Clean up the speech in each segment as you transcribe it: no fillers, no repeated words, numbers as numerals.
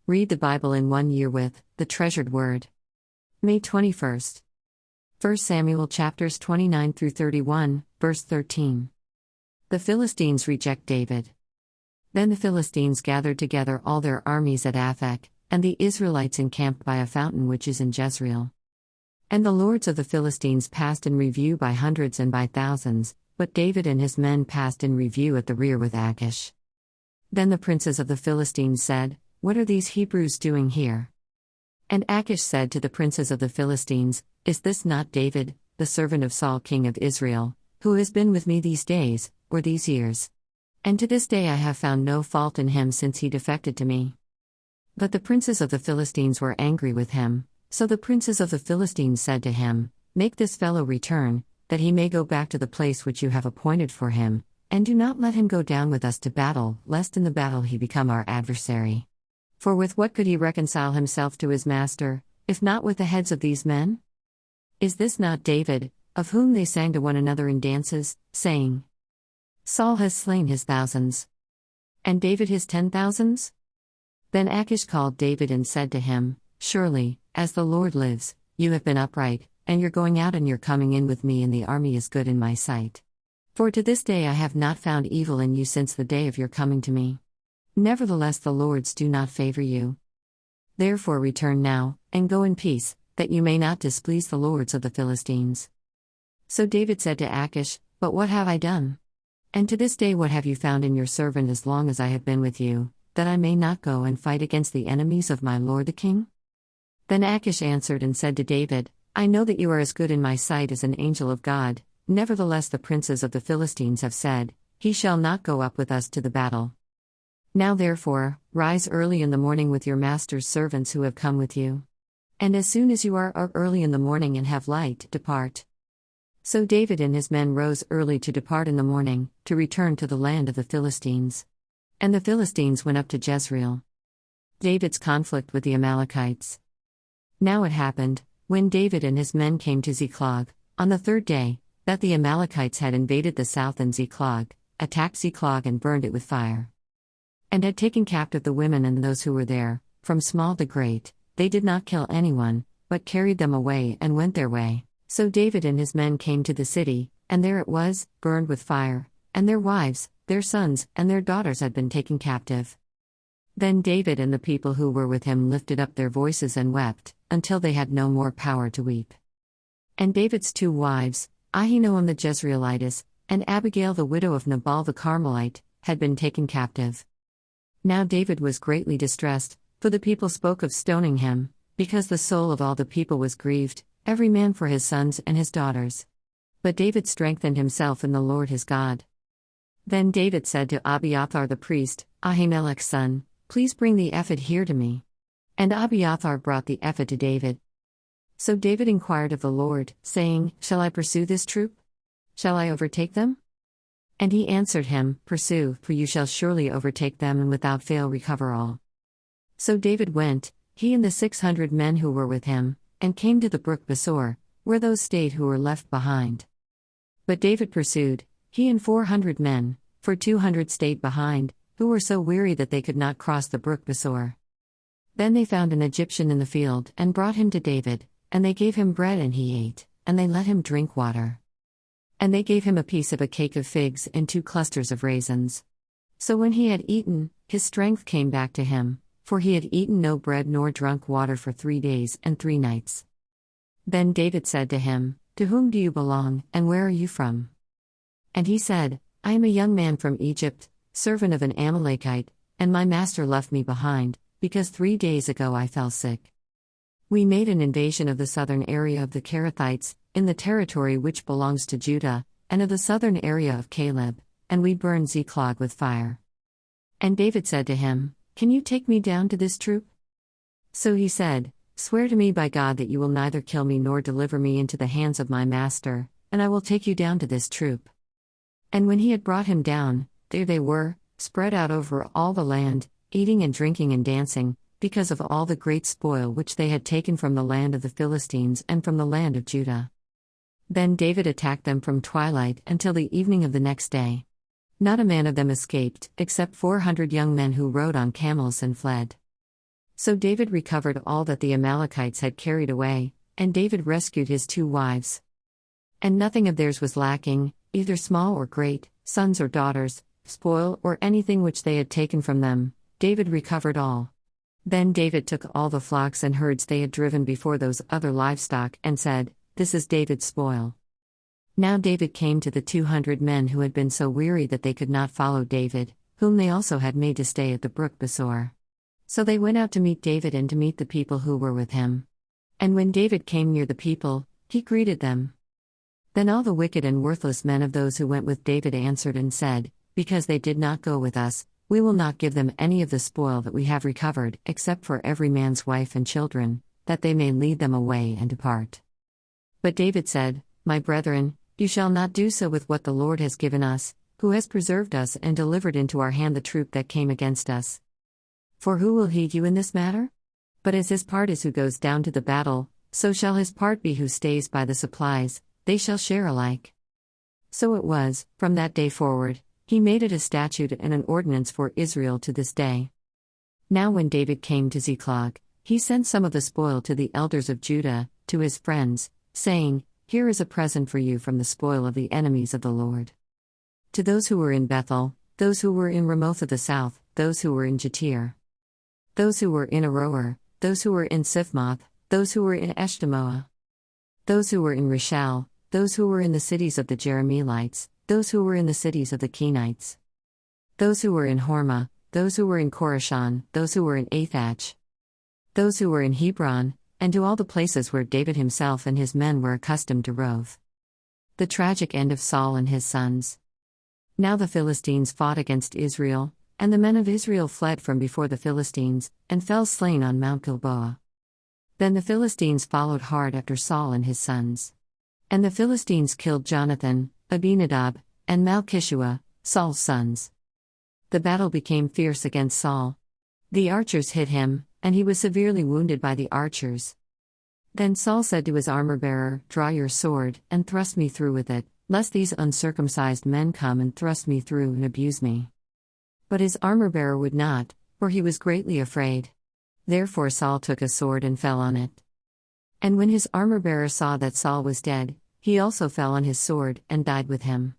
Read the Bible in 1 year with The Treasured Word. May 21st. 1 Samuel chapters 29 through 31, verse 13. The Philistines reject David. Then the Philistines gathered together all their armies at Aphek, and the Israelites encamped by a fountain which is in Jezreel. And the lords of the Philistines passed in review by hundreds and by thousands, but David and his men passed in review at the rear with Achish. Then the princes of the Philistines said, "What are these Hebrews doing here?" And Achish said to the princes of the Philistines, "Is this not David, the servant of Saul king of Israel, who has been with me these days, or these years? And to this day I have found no fault in him since he defected to me." But the princes of the Philistines were angry with him, so the princes of the Philistines said to him, "Make this fellow return, that he may go back to the place which you have appointed for him, and do not let him go down with us to battle, lest in the battle he become our adversary. For with what could he reconcile himself to his master, if not with the heads of these men? Is this not David, of whom they sang to one another in dances, saying, 'Saul has slain his thousands, and David his 10,000s?'" Then Achish called David and said to him, "Surely, as the Lord lives, you have been upright, and your going out and your coming in with me in the army is good in my sight. For to this day I have not found evil in you since the day of your coming to me. Nevertheless the lords do not favor you. Therefore return now, and go in peace, that you may not displease the lords of the Philistines." So David said to Achish, "But what have I done? And to this day what have you found in your servant as long as I have been with you, that I may not go and fight against the enemies of my lord the king?" Then Achish answered and said to David, "I know that you are as good in my sight as an angel of God, nevertheless the princes of the Philistines have said, 'He shall not go up with us to the battle.' Now therefore, rise early in the morning with your master's servants who have come with you. And as soon as you are up early in the morning and have light, depart." So David and his men rose early to depart in the morning, to return to the land of the Philistines. And the Philistines went up to Jezreel. David's conflict with the Amalekites. Now it happened, when David and his men came to Ziklag, on the third day, that the Amalekites had invaded the south and Ziklag, attacked Ziklag and burned it with fire. And had taken captive the women and those who were there, from small to great. They did not kill anyone, but carried them away and went their way. So David and his men came to the city, and there it was, burned with fire, and their wives, their sons, and their daughters had been taken captive. Then David and the people who were with him lifted up their voices and wept, until they had no more power to weep. And David's two wives, Ahinoam the Jezreelitess, and Abigail the widow of Nabal the Carmelite, had been taken captive. Now David was greatly distressed, for the people spoke of stoning him, because the soul of all the people was grieved, every man for his sons and his daughters. But David strengthened himself in the Lord his God. Then David said to Abiathar the priest, Ahimelech's son, "Please bring the ephod here to me." And Abiathar brought the ephod to David. So David inquired of the Lord, saying, "Shall I pursue this troop? Shall I overtake them?" And he answered him, "Pursue, for you shall surely overtake them and without fail recover all." So David went, he and the 600 men who were with him, and came to the brook Besor, where those stayed who were left behind. But David pursued, he and 400 men, for 200 stayed behind, who were so weary that they could not cross the brook Besor. Then they found an Egyptian in the field, and brought him to David, and they gave him bread and he ate, and they let him drink water. And they gave him a piece of a cake of figs and 2 clusters of raisins. So when he had eaten, his strength came back to him, for he had eaten no bread nor drunk water for 3 days and 3 nights. Then David said to him, "To whom do you belong, and where are you from?" And he said, "I am a young man from Egypt, servant of an Amalekite, and my master left me behind, because 3 days ago I fell sick. We made an invasion of the southern area of the Kerethites, in the territory which belongs to Judah, and of the southern area of Caleb, and we burned Ziklag with fire." And David said to him, "Can you take me down to this troop?" So he said, "Swear to me by God that you will neither kill me nor deliver me into the hands of my master, and I will take you down to this troop." And when he had brought him down, there they were, spread out over all the land, eating and drinking and dancing, because of all the great spoil which they had taken from the land of the Philistines and from the land of Judah. Then David attacked them from twilight until the evening of the next day. Not a man of them escaped, except 400 young men who rode on camels and fled. So David recovered all that the Amalekites had carried away, and David rescued his 2 wives. And nothing of theirs was lacking, either small or great, sons or daughters, spoil or anything which they had taken from them. David recovered all. Then David took all the flocks and herds they had driven before those other livestock, and said, "This is David's spoil." Now David came to the 200 men who had been so weary that they could not follow David, whom they also had made to stay at the brook Besor. So they went out to meet David and to meet the people who were with him. And when David came near the people, he greeted them. Then all the wicked and worthless men of those who went with David answered and said, "Because they did not go with us, we will not give them any of the spoil that we have recovered, except for every man's wife and children, that they may lead them away and depart." But David said, "My brethren, you shall not do so with what the Lord has given us, who has preserved us and delivered into our hand the troop that came against us. For who will heed you in this matter? But as his part is who goes down to the battle, so shall his part be who stays by the supplies, they shall share alike." So it was, from that day forward, he made it a statute and an ordinance for Israel to this day. Now when David came to Ziklag, he sent some of the spoil to the elders of Judah, to his friends, saying, "Here is a present for you from the spoil of the enemies of the Lord." To those who were in Bethel, those who were in Ramoth of the south, those who were in Jatir, those who were in Aroer, those who were in Siphmoth, those who were in Eshtemoa, those who were in Rishal, those who were in the cities of the Jerahmeelites, those who were in the cities of the Kenites, those who were in Hormah, those who were in Korashan, those who were in Athach, those who were in Hebron, and to all the places where David himself and his men were accustomed to rove. The tragic end of Saul and his sons. Now the Philistines fought against Israel, and the men of Israel fled from before the Philistines, and fell slain on Mount Gilboa. Then the Philistines followed hard after Saul and his sons. And the Philistines killed Jonathan, Abinadab, and Malchishua, Saul's sons. The battle became fierce against Saul. The archers hit him, and he was severely wounded by the archers. Then Saul said to his armor-bearer, "Draw your sword, and thrust me through with it, lest these uncircumcised men come and thrust me through and abuse me." But his armor-bearer would not, for he was greatly afraid. Therefore Saul took a sword and fell on it. And when his armor-bearer saw that Saul was dead, he also fell on his sword, and died with him.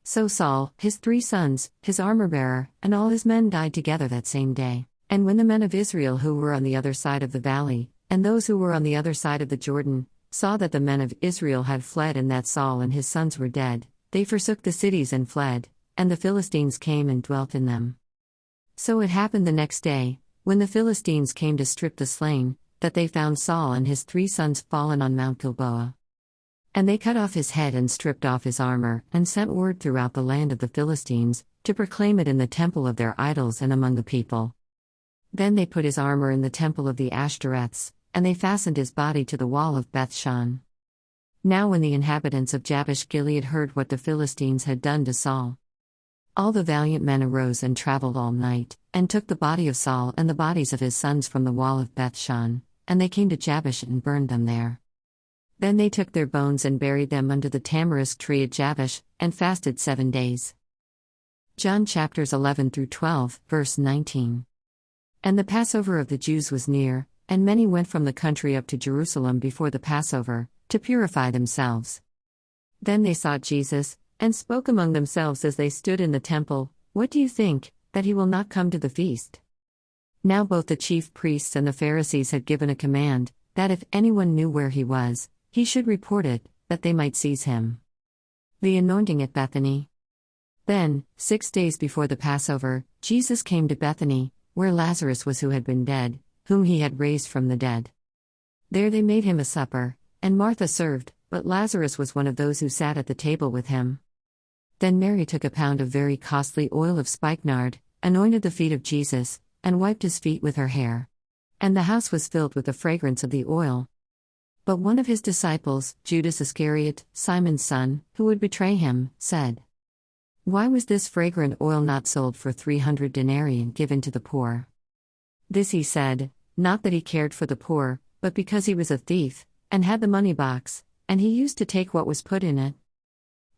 So Saul, his 3 sons, his armor-bearer, and all his men died together that same day. And when the men of Israel who were on the other side of the valley, and those who were on the other side of the Jordan, saw that the men of Israel had fled and that Saul and his sons were dead, they forsook the cities and fled, and the Philistines came and dwelt in them. So it happened the next day, when the Philistines came to strip the slain, that they found Saul and his 3 sons fallen on Mount Gilboa. And they cut off his head and stripped off his armor, and sent word throughout the land of the Philistines, to proclaim it in the temple of their idols and among the people. Then they put his armor in the temple of the Ashtoreths, and they fastened his body to the wall of Bethshan. Now when the inhabitants of Jabesh Gilead heard what the Philistines had done to Saul, all the valiant men arose and traveled all night, and took the body of Saul and the bodies of his sons from the wall of Bethshan, and they came to Jabesh and burned them there. Then they took their bones and buried them under the tamarisk tree at Jabesh, and fasted 7 days. John chapters 11 through 12, verse 19. And the Passover of the Jews was near, and many went from the country up to Jerusalem before the Passover, to purify themselves. Then they sought Jesus, and spoke among themselves as they stood in the temple, "What do you think, that he will not come to the feast?" Now both the chief priests and the Pharisees had given a command, that if anyone knew where he was, he should report it, that they might seize him. The anointing at Bethany. Then, 6 days before the Passover, Jesus came to Bethany, where Lazarus was who had been dead, whom he had raised from the dead. There they made him a supper, and Martha served, but Lazarus was one of those who sat at the table with him. Then Mary took a pound of very costly oil of spikenard, anointed the feet of Jesus, and wiped his feet with her hair. And the house was filled with the fragrance of the oil. But one of his disciples, Judas Iscariot, Simon's son, who would betray him, said, "Why was this fragrant oil not sold for 300 denarii and given to the poor?" This he said, not that he cared for the poor, but because he was a thief, and had the money box, and he used to take what was put in it.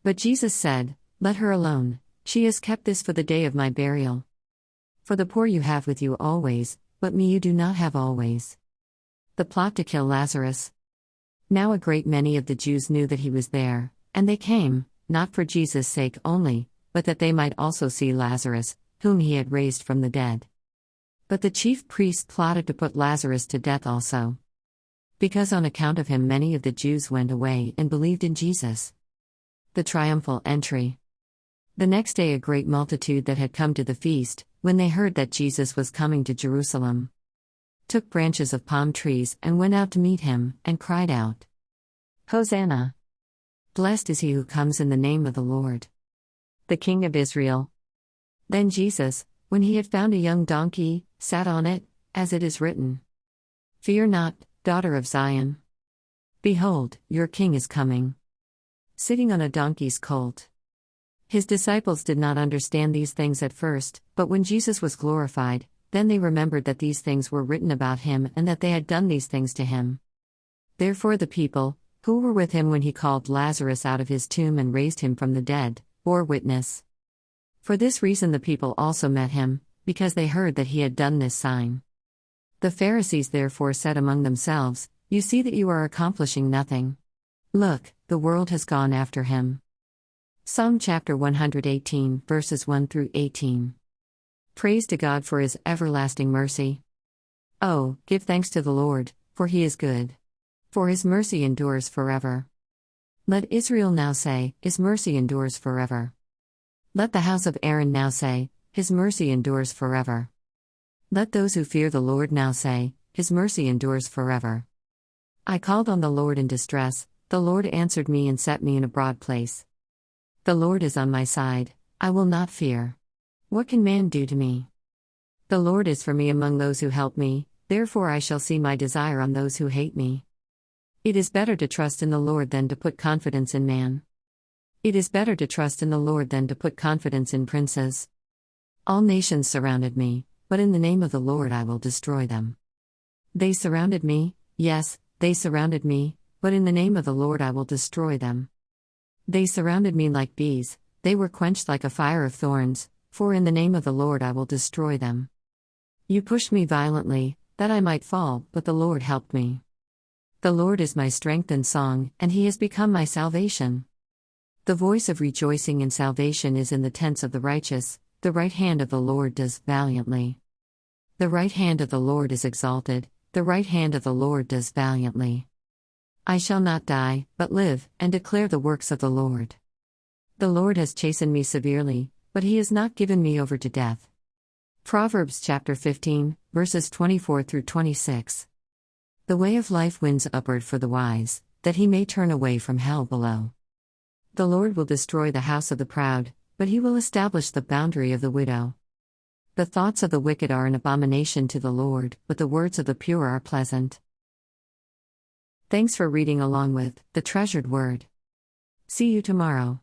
But Jesus said, "Let her alone, she has kept this for the day of my burial. For the poor you have with you always, but me you do not have always. The plot to kill Lazarus. Now a great many of the Jews knew that he was there, and they came, not for Jesus' sake only, but that they might also see Lazarus, whom he had raised from the dead. But the chief priests plotted to put Lazarus to death also, because on account of him many of the Jews went away and believed in Jesus. The triumphal entry. The next day a great multitude that had come to the feast, when they heard that Jesus was coming to Jerusalem, took branches of palm trees and went out to meet him, and cried out, Hosanna! Blessed is he who comes in the name of the Lord, the King of Israel. Then Jesus, when he had found a young donkey, sat on it, as it is written, Fear not, daughter of Zion. Behold, your king is coming, sitting on a donkey's colt. His disciples did not understand these things at first, but when Jesus was glorified, then they remembered that these things were written about him and that they had done these things to him. Therefore the people, who were with him when he called Lazarus out of his tomb and raised him from the dead, bore witness. For this reason the people also met him, because they heard that he had done this sign. The Pharisees therefore said among themselves, You see that you are accomplishing nothing. Look, the world has gone after him. Psalm chapter 118, verses 1 through 18. Praise to God for his everlasting mercy. Oh, give thanks to the Lord, for he is good. For his mercy endures forever. Let Israel now say, His mercy endures forever. Let the house of Aaron now say, His mercy endures forever. Let those who fear the Lord now say, His mercy endures forever. I called on the Lord in distress, the Lord answered me and set me in a broad place. The Lord is on my side, I will not fear. What can man do to me? The Lord is for me among those who help me, therefore I shall see my desire on those who hate me. It is better to trust in the Lord than to put confidence in man. It is better to trust in the Lord than to put confidence in princes. All nations surrounded me, but in the name of the Lord I will destroy them. They surrounded me, yes, they surrounded me, but in the name of the Lord I will destroy them. They surrounded me like bees, they were quenched like a fire of thorns, for in the name of the Lord I will destroy them. You pushed me violently, that I might fall, but the Lord helped me. The Lord is my strength and song, and he has become my salvation. The voice of rejoicing and salvation is in the tents of the righteous, the right hand of the Lord does valiantly. The right hand of the Lord is exalted, the right hand of the Lord does valiantly. I shall not die, but live, and declare the works of the Lord. The Lord has chastened me severely, but he has not given me over to death. Proverbs chapter 15, verses 24 through 26. The way of life wins upward for the wise, that he may turn away from hell below. The Lord will destroy the house of the proud, but he will establish the boundary of the widow. The thoughts of the wicked are an abomination to the Lord, but the words of the pure are pleasant. Thanks for reading along with The Treasured Word. See you tomorrow.